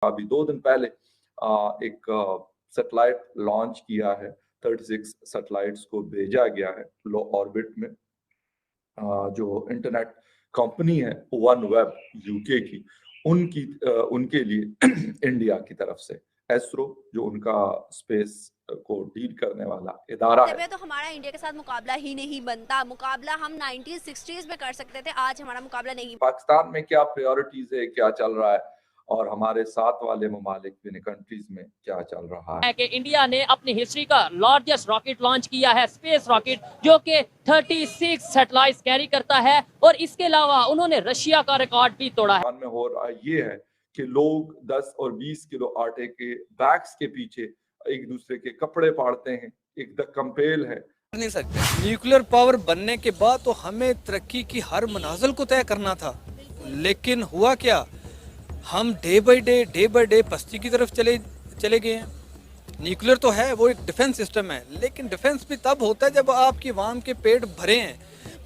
अभी 2 दिन पहले एक सैटेलाइट लॉन्च किया है। 36 सैटेलाइट्स को भेजा गया है लो ऑर्बिट में। जो इंटरनेट कंपनी है वन वेब यूके की, उनके लिए इंडिया की तरफ से एसरो, जो उनका स्पेस को डील करने वाला इदारा है। तो हमारा इंडिया के साथ मुकाबला ही नहीं बनता। मुकाबला हम 1960s में कर सकते थे, आज हमारा मुकाबला नहीं। पाकिस्तान में क्या प्रायोरिटीज है, क्या चल रहा है, और हमारे साथ वाले ममालिक बिन कंट्रीज में क्या चल रहा है कि इंडिया ने अपनी हिस्ट्री का लार्जेस्ट रॉकेट लॉन्च किया है, स्पेस रॉकेट, जो कि 36 सैटेलाइट्स कैरी करता है, और इसके अलावा उन्होंने रशिया का रिकॉर्ड भी तोड़ा है। में हो रहा ये है कि लोग 10 और 20 किलो आटे के बैग्स के पीछे एक दूसरे के कपड़े फाड़ते हैं। एक द कंपेल है नहीं सकते। न्यूक्लियर पावर बनने के बाद तो हमें तरक्की की हर मनाजिल को तय करना था, लेकिन हुआ क्या, हम डे बाय डे पस्ती की तरफ चले गए हैं। न्यूक्लियर तो है, वो एक डिफेंस सिस्टम है, लेकिन डिफेंस भी तब होता है जब आपकी आवाम के पेट भरे हैं।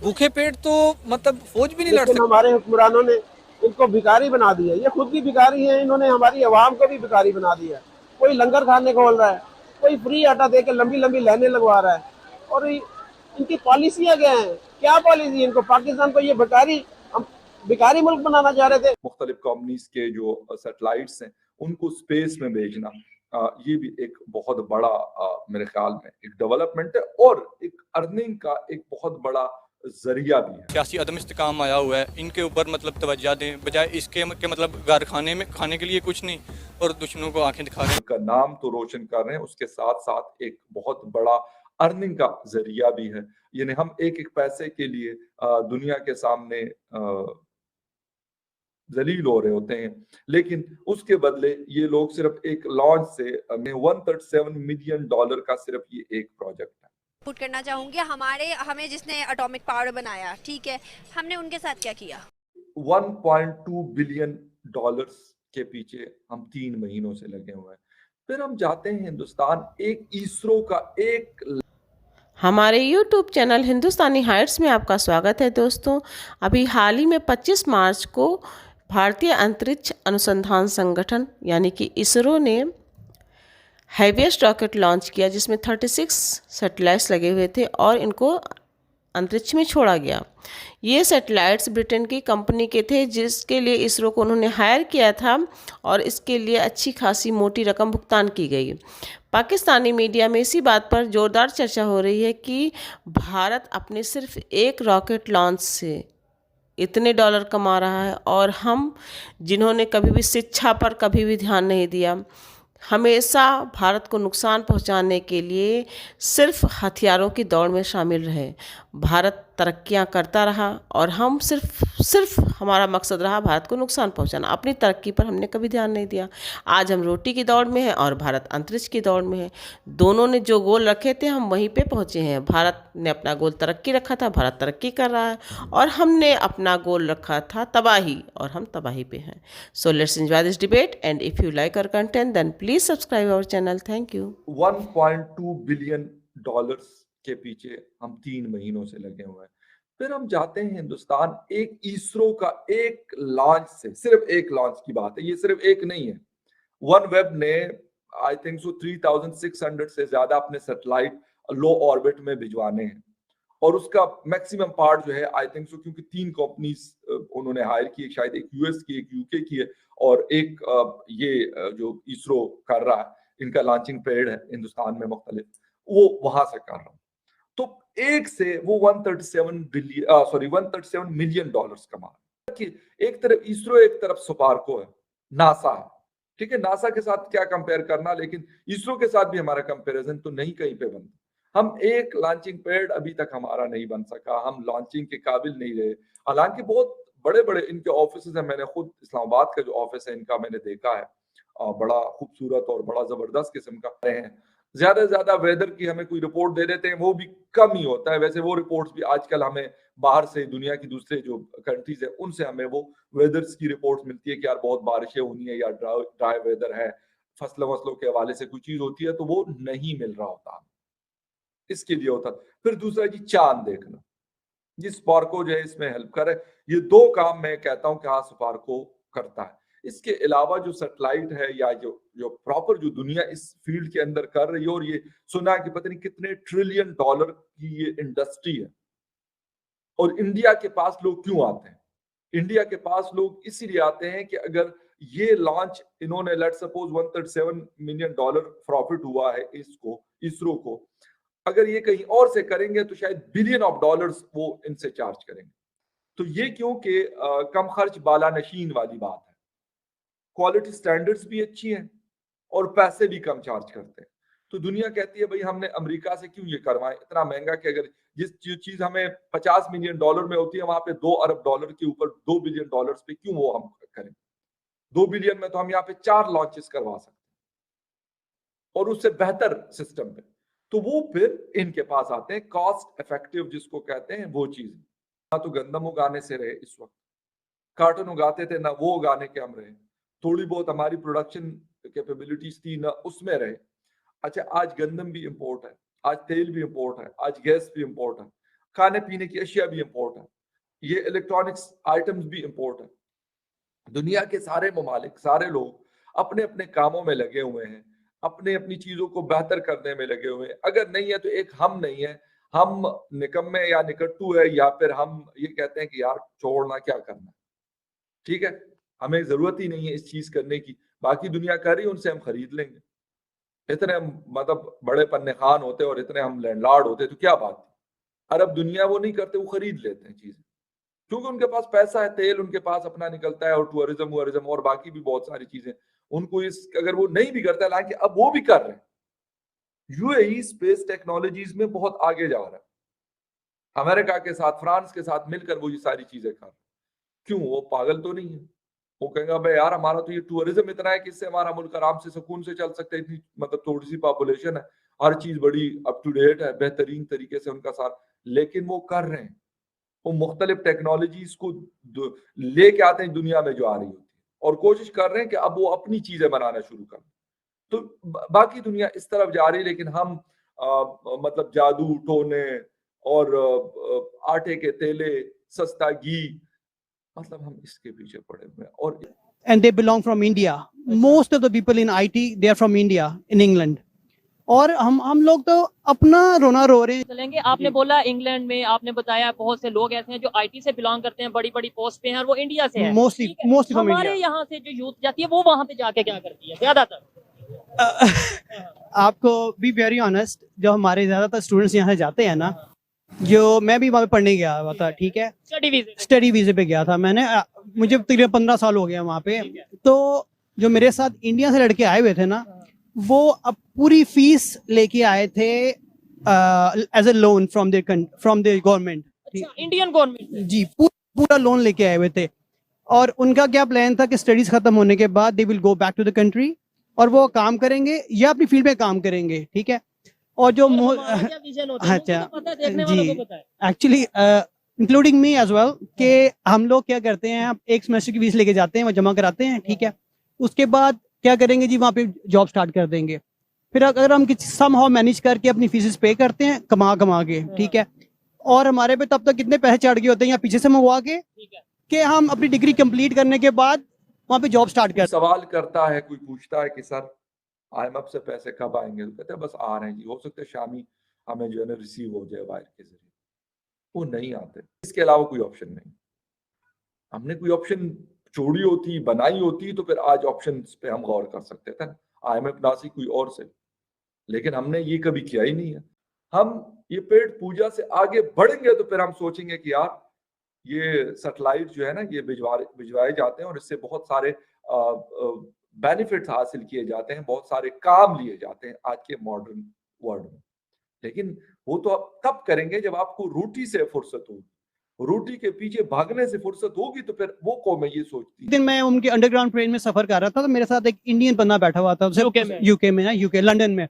भूखे पेट तो मतलब फौज भी नहीं लड़ सकती। हमारे हुक्मरानों ने इनको भिखारी बना दिया, ये खुद भी भिखारी है, इन्होंने हमारी आवाम को भी भिखारी बना दिया। कोई लंगर खाने खोल रहा है, कोई फ्री आटा दे के लंबी लंबी लाइनें लगवा रहा है, और इनकी पॉलिसियां क्या है, क्या पॉलिसी इनको, पाकिस्तान को ये भिखारी मुल्क बनाना चाह रहे थे। मुख्तलिफ कंपनीज के जो सैटेलाइट्स हैं उनको स्पेस में भेजना, ये भी एक बहुत बड़ा मेरे ख्याल में एक डेवलपमेंट है और एक अर्निंग का एक बहुत बड़ा जरिया भी है। सियासी अदम इस्तेकाम आया हुआ है, इनके ऊपर मतलब तवज्जो दें, बजाय इसके के मतलब घर खाने में खाने के लिए कुछ नहीं और दुश्मनों को आंखें दिखा रहे हैं। उनका नाम तो रोशन कर रहे हैं, उसके साथ साथ एक बहुत बड़ा अर्निंग का जरिया भी है। यानी हम एक एक पैसे के लिए दुनिया के सामने जलील हो रहे होते हैं, लेकिन उसके बदले ये लोग सिर्फ एक लॉन्च से $137 मिलियन का सिर्फ ये एक प्रोजेक्ट है। पुट करना चाहूंगी हमें जिसने एटॉमिक पावर बनाया, ठीक है, हमने उनके साथ क्या किया। $1.2 बिलियन के पीछे हम 3 महीनों से लगे हुए हैं। फिर हम जाते हैं हिंदुस्तान, एक इसरो का एक हमारे YouTube चैनल हिंदुस्तानी हाइट्स में आपका स्वागत है दोस्तों। अभी हाल ही में 25 मार्च को भारतीय अंतरिक्ष अनुसंधान संगठन यानी कि इसरो ने हेवीएस्ट रॉकेट लॉन्च किया, जिसमें 36 सैटेलाइट्स लगे हुए थे और इनको अंतरिक्ष में छोड़ा गया। ये सैटेलाइट्स ब्रिटेन की कंपनी के थे, जिसके लिए इसरो को उन्होंने हायर किया था और इसके लिए अच्छी खासी मोटी रकम भुगतान की गई। पाकिस्तानी मीडिया में इसी बात पर जोरदार चर्चा हो रही है कि भारत अपने सिर्फ एक रॉकेट लॉन्च से इतने डॉलर कमा रहा है, और हम जिन्होंने कभी भी शिक्षा पर कभी भी ध्यान नहीं दिया, हमेशा भारत को नुकसान पहुंचाने के लिए सिर्फ हथियारों की दौड़ में शामिल रहे। भारत तरक्कियां करता रहा और हम सिर्फ हमारा मकसद रहा भारत को नुकसान पहुंचाना। अपनी तरक्की पर हमने कभी ध्यान नहीं दिया। आज हम रोटी की दौड़ में हैं और भारत अंतरिक्ष की दौड़ में है। दोनों ने जो गोल रखे थे हम वहीं पे पहुंचे हैं। भारत ने अपना गोल तरक्की रखा था, भारत तरक्की कर रहा है, और हमने अपना गोल रखा था तबाही, और हम तबाही पे हैं। So let's enjoy this debate, and if you like our content then please subscribe our channel. Thank you. $1.2 billion के पीछे हम 3 महीनों से लगे हुए हैं। फिर हम जाते हैं हिंदुस्तान, एक इसरो का एक लॉन्च से, सिर्फ एक लॉन्च की बात है, ये सिर्फ एक नहीं है। वन वेब ने आई थिंक 3600 से ज्यादा अपने सैटेलाइट लो ऑर्बिट में भिजवाने हैं, और उसका मैक्सिमम पार्ट जो है आई थिंक क्योंकि 3 कंपनीज उन्होंने हायर की, शायद एक यूएस की, एक यूके की है, और एक ये जो इसरो कर रहा है, इनका लॉन्चिंग पैड है हिंदुस्तान में मुख्तलिफ, वो वहां से कर रहा हूं। तो एक से वो $137 मिलियन कमा रहा है। एक तरफ इसरो, एक तरफ सुपार्को है, नासा है, ठीक है। नासा के साथ क्या कंपेयर करना, लेकिन इसरो के साथ भी हमारा कंपैरिजन तो नहीं कहीं पे बनता। हम एक लॉन्चिंग पैड अभी तक हमारा नहीं बन सका, हम लॉन्चिंग के काबिल नहीं रहे। हालांकि बहुत बड़े बड़े इनके ऑफिस हैं, मैंने खुद इस्लामाबाद का जो ऑफिस है इनका मैंने देखा है, बड़ा खूबसूरत और बड़ा जबरदस्त किस्म का है। ज्यादा से ज्यादा वेदर की हमें कोई रिपोर्ट दे देते हैं, वो भी कम ही होता है। वैसे वो रिपोर्ट्स भी आजकल हमें बाहर से, दुनिया की दूसरे जो कंट्रीज है उनसे हमें वो वेदर्स की रिपोर्ट्स मिलती है कि यार बहुत बारिशें होनी है या ड्राई वेदर है, फसलों के हवाले से कोई चीज होती है, तो वो नहीं मिल रहा होता, इसके लिए होता। फिर दूसरा जी चांद देखना, जिस स्पार्को जो है इसमें हेल्प करे। ये 2 काम मैं कहता हूं कि हाँ स्पार्को करता है। इसके अलावा जो सैटेलाइट है या जो प्रॉपर जो दुनिया इस फील्ड के अंदर कर रही है, और ये सुना कि पता नहीं कितने ट्रिलियन डॉलर की ये इंडस्ट्री है। और इंडिया के पास लोग क्यों आते हैं? इंडिया के पास लोग इसीलिए आते हैं कि अगर ये लॉन्च इन्होंने लेट सपोज $137 मिलियन प्रॉफिट हुआ है इसरो को, अगर ये कहीं और से करेंगे तो शायद $बिलियन वो इनसे चार्ज करेंगे। तो ये क्योंकि कम खर्च बाला नशीन वाली बात है, क्वालिटी स्टैंडर्ड्स भी अच्छी हैं और पैसे भी कम चार्ज करते हैं। तो दुनिया कहती है भाई हमने अमेरिका से क्यों ये करवाएं इतना महंगा, कि अगर जिस चीज हमें $50 मिलियन में होती है वहां पे $2 अरब के ऊपर $2 बिलियन पे क्यों वो हम करें? 2 बिलियन में तो हम यहाँ पे 4 लॉन्चेस करवा सकते हैं और उससे बेहतर सिस्टम पे। तो वो फिर इनके पास आते हैं, कॉस्ट इफेक्टिव जिसको कहते हैं वो चीज। ना तो गंदम उगाने से रहे, इस वक्त कार्टन उगाते थे ना वो उगाने के हम रहे, थोड़ी बहुत हमारी प्रोडक्शन कैपेबिलिटीज थी ना उसमें रहे। अच्छा, आज गंदम भी इंपोर्ट है, आज तेल भी इंपोर्ट है, आज गैस भी इंपोर्ट है, खाने पीने की अशिया भी इंपोर्ट है, ये इलेक्ट्रॉनिक्स आइटम्स भी इंपोर्ट है। दुनिया के सारे ममालिक, सारे लोग अपने अपने कामों में लगे हुए हैं, अपने अपनी चीजों को बेहतर करने में लगे हुए हैं। अगर नहीं है तो एक हम नहीं है, हम निकम्मे या निकट्टू है, या फिर हम ये कहते हैं कि यार छोड़ना क्या करना, ठीक है, हमें जरूरत ही नहीं है इस चीज करने की, बाकी दुनिया कर रही है उनसे हम खरीद लेंगे। इतने मतलब बड़े पन्ने खान होते और इतने हम लैंडलॉर्ड होते तो क्या बात थी। अरब दुनिया वो नहीं करते, वो खरीद लेते हैं चीजें, क्योंकि उनके पास पैसा है, तेल उनके पास अपना निकलता है, और टूरिज्म और बाकी भी बहुत सारी चीजें उनको इस, अगर वो नहीं भी करता है, हालांकि अब वो भी कर रहे हैं। यूएई स्पेस टेक्नोलॉजीज में बहुत आगे जा रहा है, अमेरिका के साथ, फ्रांस के साथ मिलकर वो ये सारी चीजें कर रहे हैं। क्यों? वो पागल तो नहीं है, वो कहेंगे भाई यार हमारा तो ये टूरिज्म इतना है कि इससे हमारा मुल्क आराम से सुकून से चल सकता है, इतनी मतलब थोड़ी सी पॉपुलेशन है, हर चीज बड़ी अप टू डेट है, बेहतरीन तरीके से उनका साथ, लेकिन वो कर रहे हैं, वो मुख्तलिफ टेक्नोलॉजीज को लेके आते हैं दुनिया में जो आ रही होती है, और कोशिश कर रहे हैं कि अब वो अपनी चीजें बनाना शुरू करें। तो बाकी दुनिया इस तरफ जा रही है, लेकिन हम मतलब जादू टोने और आटे के तेले, सस्ता घी, मतलब हम इसके पीछे पड़े हुए हैं। और and they belong from India. Most of the people in IT, they are from India, in England. और हम लोग तो अपना रोना रो रहे हैं। चलेंगे, आपने बोला इंग्लैंड में, आपने बताया बहुत से लोग ऐसे हैं जो आईटी से बिलोंग करते हैं, बड़ी बड़ी पोस्ट पे हैं, और वो इंडिया से हैं। मोस्टली हमारे यहाँ से जो यूथ जाती है वो वहाँ पे जाके क्या करती है ज्यादातर? आपको बी वेरी ऑनेस्ट, जो हमारे ज्यादातर स्टूडेंट्स यहाँ जाते हैं ना, जो मैं भी वहाँ पे पढ़ने गया हुआ था, ठीक है, स्टडी वीजे पे गया था मैंने, मुझे तकरीबन 15 साल हो गया वहाँ पे। तो जो मेरे साथ इंडिया से लड़के आए हुए थे ना, वो अब पूरी फीस लेके आए थे as a loan from the government, Indian government जी, पूरा लोन लेके आए हुए थे। और उनका क्या प्लान था कि स्टडीज खत्म होने के बाद they will go back to the country, और वो काम करेंगे या अपनी फील्ड में काम करेंगे, ठीक है। और जो अच्छा जी, actually including me as well, कि हम लोग क्या करते हैं, आप एक सेमेस्टर की फीस लेके जाते हैं, वो जमा कराते हैं, ठीक है, उसके बाद क्या करेंगे जी, वहाँ पे जॉब स्टार्ट कर देंगे। फिर अगर हम समहाउ मैनेज करके अपनी फीसेस पे करते हैं कमा के, ठीक है, और हमारे पे तब तक कितने पैसे चढ़ गए होते हैं या पीछे से मंगवा के, कि हम अपनी डिग्री कंप्लीट करने के बाद वहाँ पे जॉब स्टार्ट कर। सवाल करता है, कोई पूछता है कि सर IMF से पैसे कब आएंगे, तो कहते हैं बस आ रहे हैं जी, हो सकता है शामी हमें जो है ना रिसीव हो जाए वायर के जरिए, वो नहीं आते, इसके अलावा कोई ऑप्शन नहीं। हमने कोई ऑप्शन छोड़ी होती, बनाई होती, तो फिर आज ऑप्शन पे हम गौर कर सकते थे, IMF ना सी कोई और से, लेकिन हमने ये कभी किया ही नहीं है। हम ये पेट पूजा से आगे बढ़ेंगे तो फिर हम सोचेंगे कि यार ये सैटेलाइट जो है ना, ये भिजवाए जाते हैं और इससे बहुत सारे बेनिफिट्स हासिल किए जाते हैं, बहुत सारे काम लिए जाते हैं आज के मॉडर्न वर्ल्ड में, लेकिन वो तो आप तब करेंगे जब आपको रोटी से फुर्सत होगी, रोटी के पीछे भागने से फुर्सत होगी, तो फिर वो कौम ये सोचती है। दिन मैं उनके अंडरग्राउंड ट्रेन में सफर कर रहा था, तो मेरे साथ एक इंडियन बंदा बैठा हुआ था, यूके लंदन में।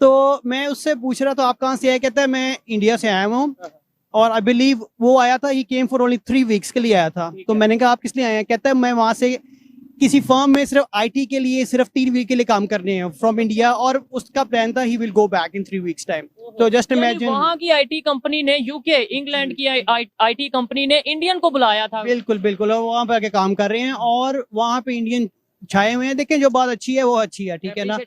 तो मैं उससे पूछ रहा था आप कहाँ से आए, कहता है मैं इंडिया से आया हूँ, और आई बिलीव वो आया था, ही केम फॉर ओनली 3 वीक्स के लिए आया था। तो मैंने कहा आप किस लिए आए हैं, कहता है मैं वहां से किसी फर्म में सिर्फ आईटी के लिए सिर्फ 3 वीक के लिए काम करने हैं फ्रॉम इंडिया, और उसका प्लान था he will go back in 3 weeks time. तो जस्ट इमेजिन, वहाँ की आईटी कंपनी ने, यूके इंग्लैंड की आईटी कंपनी ने इंडियन को बुलाया था। बिल्कुल, और वहाँ पे आके काम कर रहे हैं, और वहाँ पे इंडियन छाए हुए हैं। देखें जो बात अच्छी है वो अच्छी है, ठीक है ना।